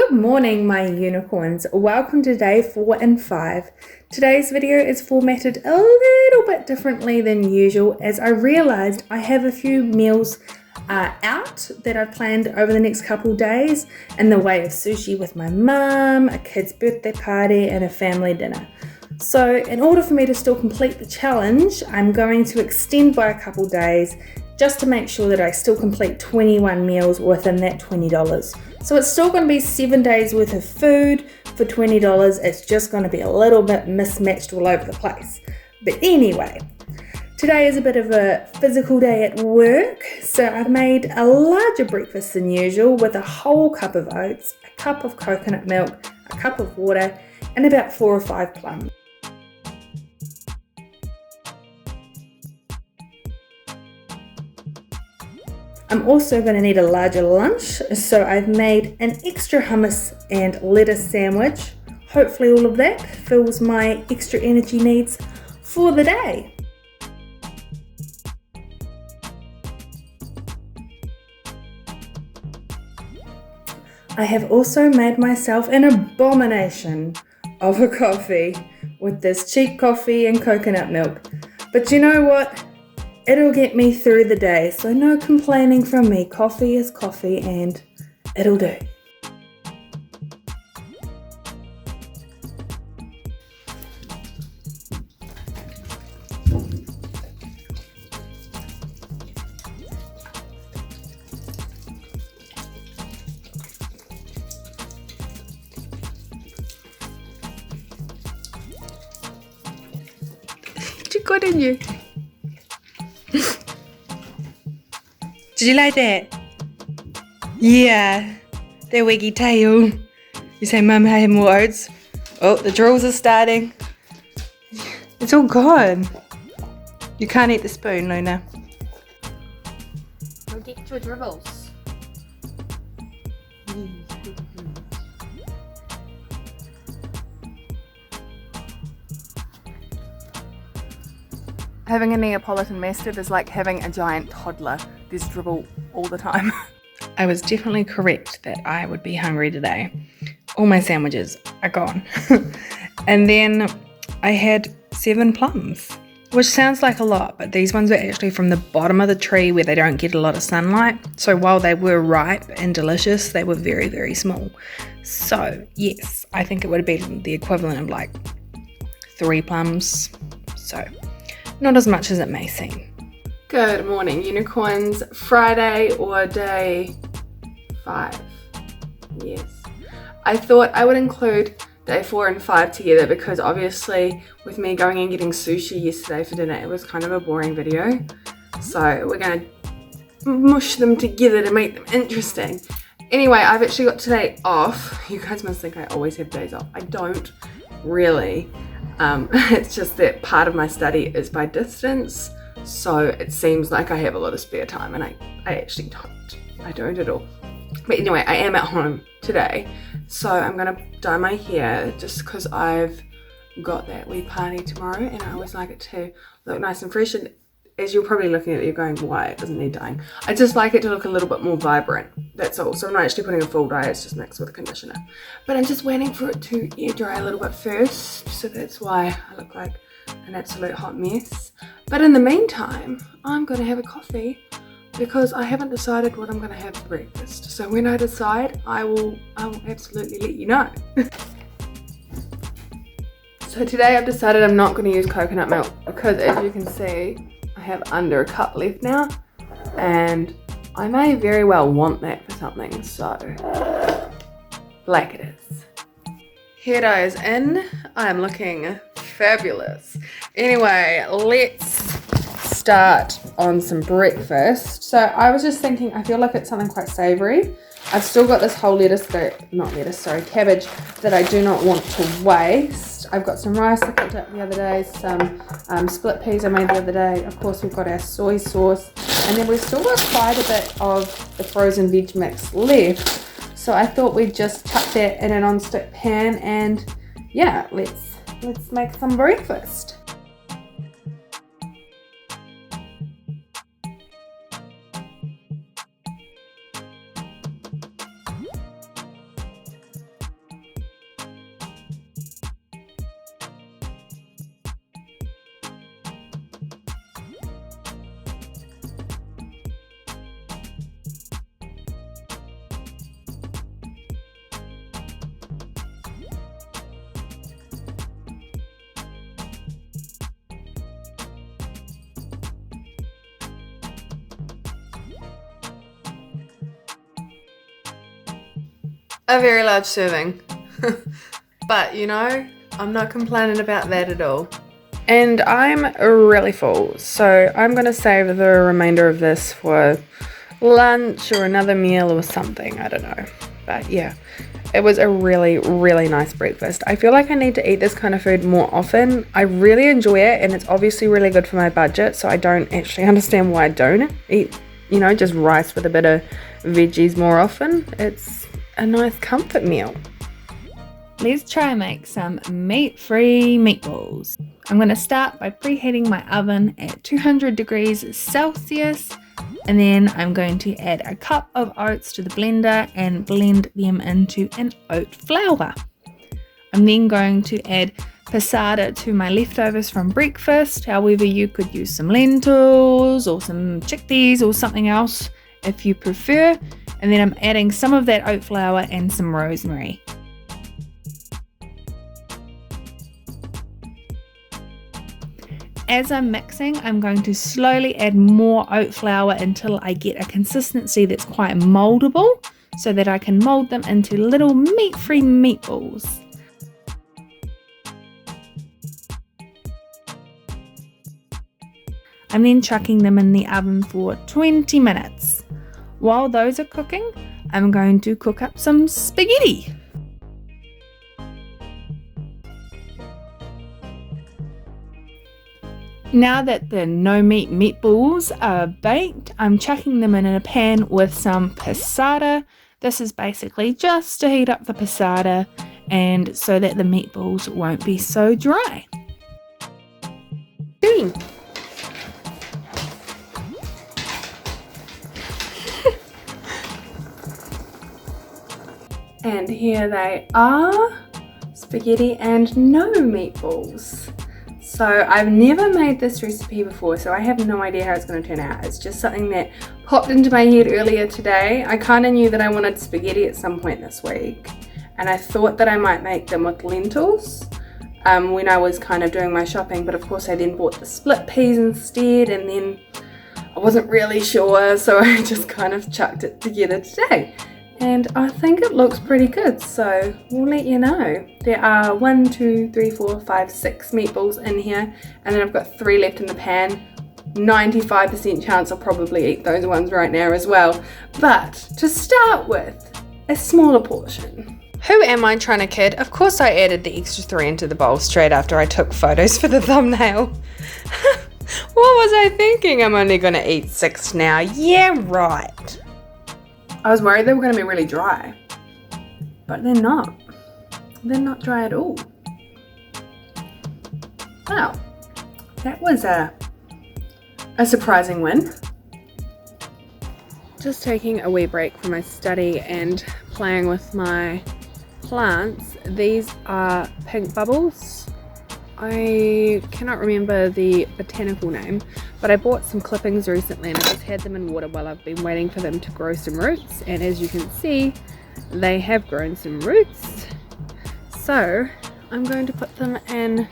Good morning, my unicorns. Welcome to day 4 and 5. Today's video is formatted a little bit differently than usual as I realized I have a few meals out that I've planned over the next couple days in the way of sushi with my mum, a kid's birthday party, and a family dinner. So in order for me to still complete the challenge, I'm going to extend by a couple days just to make sure that I still complete 21 meals within that $20. So it's still going to be 7 days worth of food for $20. It's just going to be a little bit mismatched all over the place. But anyway, today is a bit of a physical day at work. So I've made a larger breakfast than usual with a whole cup of oats, a cup of coconut milk, a cup of water, and about 4 or 5 plums. I'm also going to need a larger lunch, so I've made an extra hummus and lettuce sandwich. Hopefully all of that fills my extra energy needs for the day. I have also made myself an abomination of a coffee with this cheap coffee and coconut milk. But you know what? It'll get me through the day, so no complaining from me. Coffee is coffee and it'll do. You got in you. Did you like that? Yeah, their wiggy tail. You say, Mum, I have more oats. Oh, the drills are starting. It's all gone. You can't eat the spoon, Luna. Go get your dribbles. Having a Neapolitan Mastiff is like having a giant toddler. There's dribble all the time. I was definitely correct that I would be hungry today. All my sandwiches are gone. And then I had 7 plums, which sounds like a lot, but these ones were actually from the bottom of the tree where they don't get a lot of sunlight. So while they were ripe and delicious, they were very, very small. So yes, I think it would have been the equivalent of like 3 plums. So not as much as it may seem. Good morning, unicorns. Friday or day 5. Yes. I thought I would include day 4 and 5 together because obviously with me going and getting sushi yesterday for dinner, it was kind of a boring video. So we're going to mush them together to make them interesting. Anyway, I've actually got today off. You guys must think I always have days off. I don't really. It's just that part of my study is by distance, so it seems like I have a lot of spare time, and I actually don't. I don't at all. But anyway, I am at home today, so I'm gonna dye my hair just because I've got that wee party tomorrow, and I always like it to look nice and fresh. And as you're probably looking at it, you're going, why? It doesn't need dyeing. I just like it to look a little bit more vibrant. That's all. So I'm not actually putting a full dye, it's just mixed with a conditioner. But I'm just waiting for it to air dry a little bit first. So that's why I look like an absolute hot mess. But in the meantime, I'm going to have a coffee because I haven't decided what I'm going to have for breakfast. So when I decide, I will absolutely let you know. So today I've decided I'm not going to use coconut milk because as you can see, I have under a cup left now, and I may very well want that for something, so black it is. Hair dye is in. I'm looking fabulous. Anyway, let's start on some breakfast. So I was just thinking, I feel like it's something quite savory. I've still got this whole cabbage that I do not want to waste. I've got some rice I cooked up the other day, some split peas I made the other day. Of course, we've got our soy sauce, and then we've still got quite a bit of the frozen veg mix left. So I thought we'd just tuck that in a non-stick pan, and yeah, let's make some breakfast. A very large serving. But you know, I'm not complaining about that at all. And I'm really full, so I'm gonna save the remainder of this for lunch or another meal or something, I don't know. But yeah, it was a really, really nice breakfast. I feel like I need to eat this kind of food more often. I really enjoy it, and it's obviously really good for my budget, so I don't actually understand why I don't eat, you know, just rice with a bit of veggies more often. It's a nice comfort meal. Let's try and make some meat-free meatballs. I'm going to start by preheating my oven at 200 degrees Celsius, and then I'm going to add a cup of oats to the blender and blend them into an oat flour. I'm then going to add passata to my leftovers from breakfast. However, you could use some lentils or some chickpeas or something else if you prefer. And then I'm adding some of that oat flour and some rosemary. As I'm mixing, I'm going to slowly add more oat flour until I get a consistency that's quite moldable, so that I can mold them into little meat-free meatballs. I'm then chucking them in the oven for 20 minutes. While those are cooking, I'm going to cook up some spaghetti. Now that the no-meat meatballs are baked, I'm chucking them in a pan with some passata. This is basically just to heat up the passata and so that the meatballs won't be so dry. And here they are, spaghetti and no meatballs. So I've never made this recipe before, so I have no idea how it's going to turn out. It's just something that popped into my head earlier today. I kind of knew that I wanted spaghetti at some point this week, and I thought that I might make them with lentils when I was kind of doing my shopping, but of course I then bought the split peas instead, and then I wasn't really sure, so I just kind of chucked it together today. And I think it looks pretty good, so we'll let you know. There are 1, 2, 3, 4, 5, 6 meatballs in here, and then I've got 3 left in the pan. 95% chance I'll probably eat those ones right now as well. But to start with, a smaller portion. Who am I trying to kid? Of course I added the extra 3 into the bowl straight after I took photos for the thumbnail. What was I thinking? I'm only going to eat 6 now. Yeah, right. I was worried they were going to be really dry, but they're not. They're not dry at all. Wow, that was a surprising win. Just taking a wee break from my study and playing with my plants. These are pink bubbles. I cannot remember the botanical name, but I bought some clippings recently and I just had them in water while I've been waiting for them to grow some roots, and as you can see, they have grown some roots. So I'm going to put them in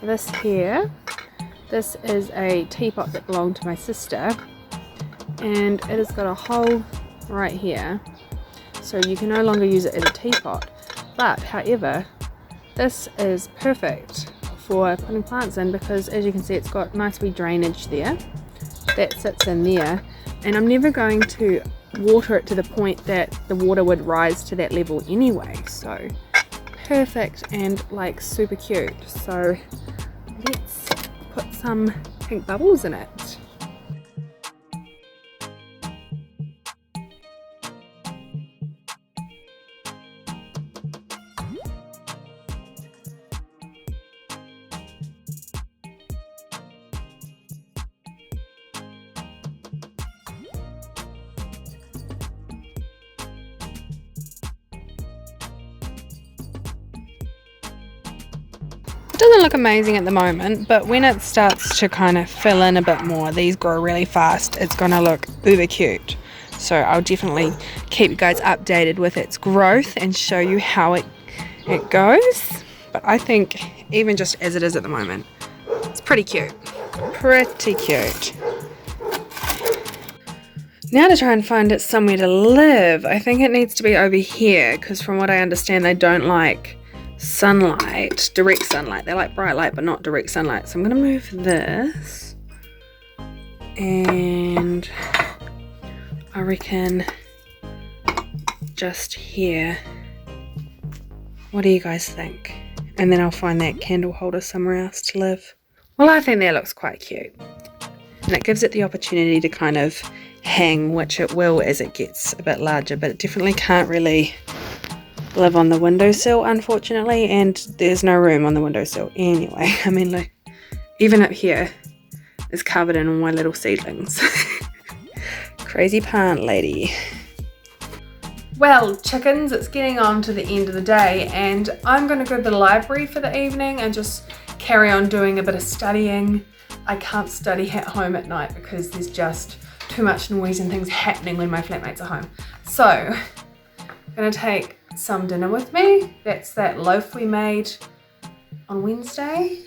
this here. This is a teapot that belonged to my sister, and it has got a hole right here, so you can no longer use it as a teapot. But however, this is perfect for putting plants in, because as you can see, it's got nice wee drainage there that sits in there, and I'm never going to water it to the point that the water would rise to that level anyway, so perfect and like super cute. So let's put some pink bubbles in it. It doesn't look amazing at the moment, but when it starts to kind of fill in a bit more, these grow really fast, it's going to look uber cute. So I'll definitely keep you guys updated with its growth and show you how it goes. But I think even just as it is at the moment, it's pretty cute. Pretty cute. Now to try and find it somewhere to live. I think it needs to be over here because from what I understand they don't like sunlight, direct sunlight. They like bright light but not direct sunlight. So I'm going to move this and I reckon just here. What do you guys think? And then I'll find that candle holder somewhere else to live. Well, I think that looks quite cute. And it gives it the opportunity to kind of hang, which it will as it gets a bit larger, but it definitely can't really live on the windowsill, unfortunately, and there's no room on the windowsill anyway. I mean, like, even up here is covered in all my little seedlings. Crazy plant lady. Well, chickens, it's getting on to the end of the day and I'm going to go to the library for the evening and just carry on doing a bit of studying. I can't study at home at night because there's just too much noise and things happening when my flatmates are home. So, I'm going to take some dinner with me. That's that loaf we made on Wednesday.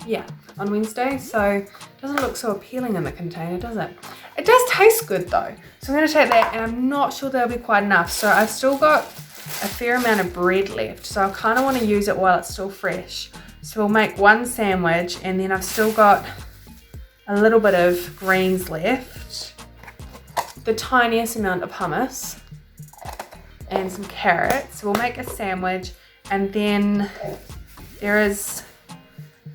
Yeah, on Wednesday. So, it doesn't look so appealing in the container, does it? It does taste good though. So I'm going to take that and I'm not sure that'll be quite enough. So I've still got a fair amount of bread left. So I kind of want to use it while it's still fresh. So we'll make one sandwich and then I've still got a little bit of greens left. The tiniest amount of hummus and some carrots. So we'll make a sandwich and then there is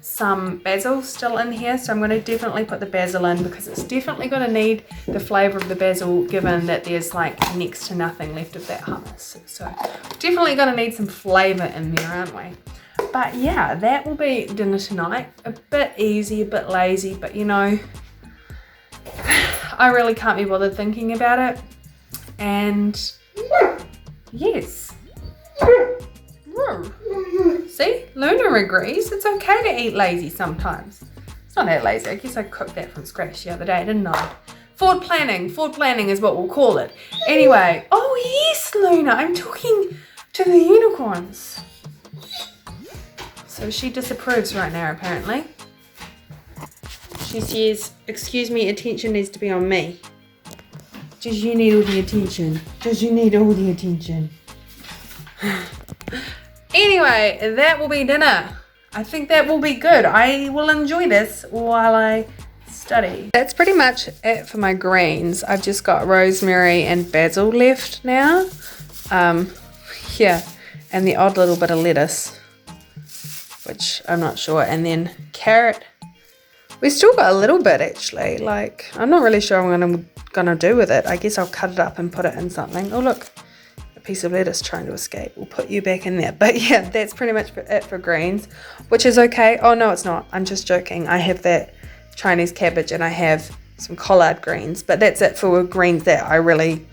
some basil still in here, so I'm going to definitely put the basil in because it's definitely going to need the flavour of the basil given that there's like next to nothing left of that hummus. So definitely going to need some flavour in there, aren't we? But yeah, that will be dinner tonight. A bit easy, a bit lazy, but you know, I really can't be bothered thinking about it. And yes. See, Luna agrees. It's okay to eat lazy sometimes. It's not that lazy. I guess I cooked that from scratch the other day, didn't I? Forward planning is what we'll call it. Anyway, oh yes, Luna, I'm talking to the unicorns. So she disapproves right now, apparently. She says, excuse me, attention needs to be on me. Does you need all the attention? Does you need all the attention? Anyway, that will be dinner. I think that will be good. I will enjoy this while I study. That's pretty much it for my greens. I've just got rosemary and basil left now. Yeah, and the odd little bit of lettuce, which I'm not sure. And then carrot. We still got a little bit actually. Like, I'm not really sure what I'm gonna do with it. I guess I'll cut it up and put it in something. Oh look. Piece of lettuce trying to escape. We'll put you back in there. But yeah, that's pretty much it for greens, which is okay. Oh no, it's not. I'm just joking. I have that Chinese cabbage and I have some collard greens, but that's it for greens that I really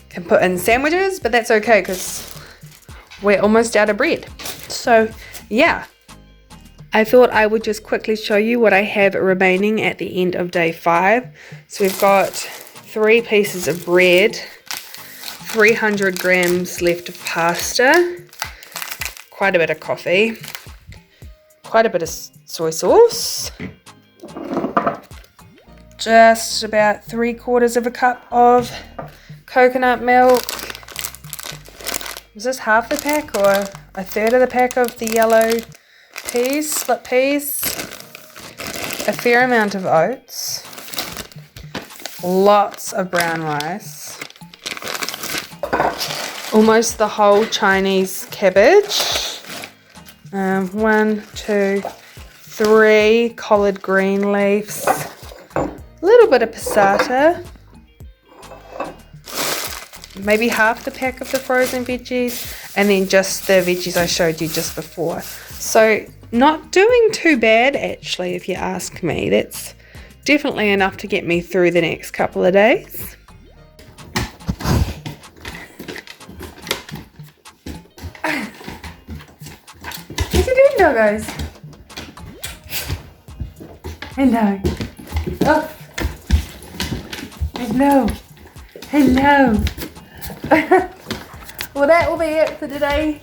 can put in sandwiches, but that's okay because we're almost out of bread. So yeah, I thought I would just quickly show you what I have remaining at the end of day 5. So we've got 3 pieces of bread, 300 grams left of pasta, quite a bit of coffee, quite a bit of soy sauce, just about 3/4 of a cup of coconut milk. Is this half the pack or a third of the pack of the yellow peas, split peas? A fair amount of oats, lots of brown rice, almost the whole Chinese cabbage, 1, 2, 3 collard green leaves, a little bit of passata, maybe half the pack of the frozen veggies, and then just the veggies I showed you just before. So not doing too bad actually, if you ask me. That's definitely enough to get me through the next couple of days. Doggos. Hello. Oh. Hello. Hello. Well, that will be it for today.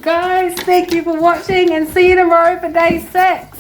Guys, thank you for watching and see you tomorrow for day 6.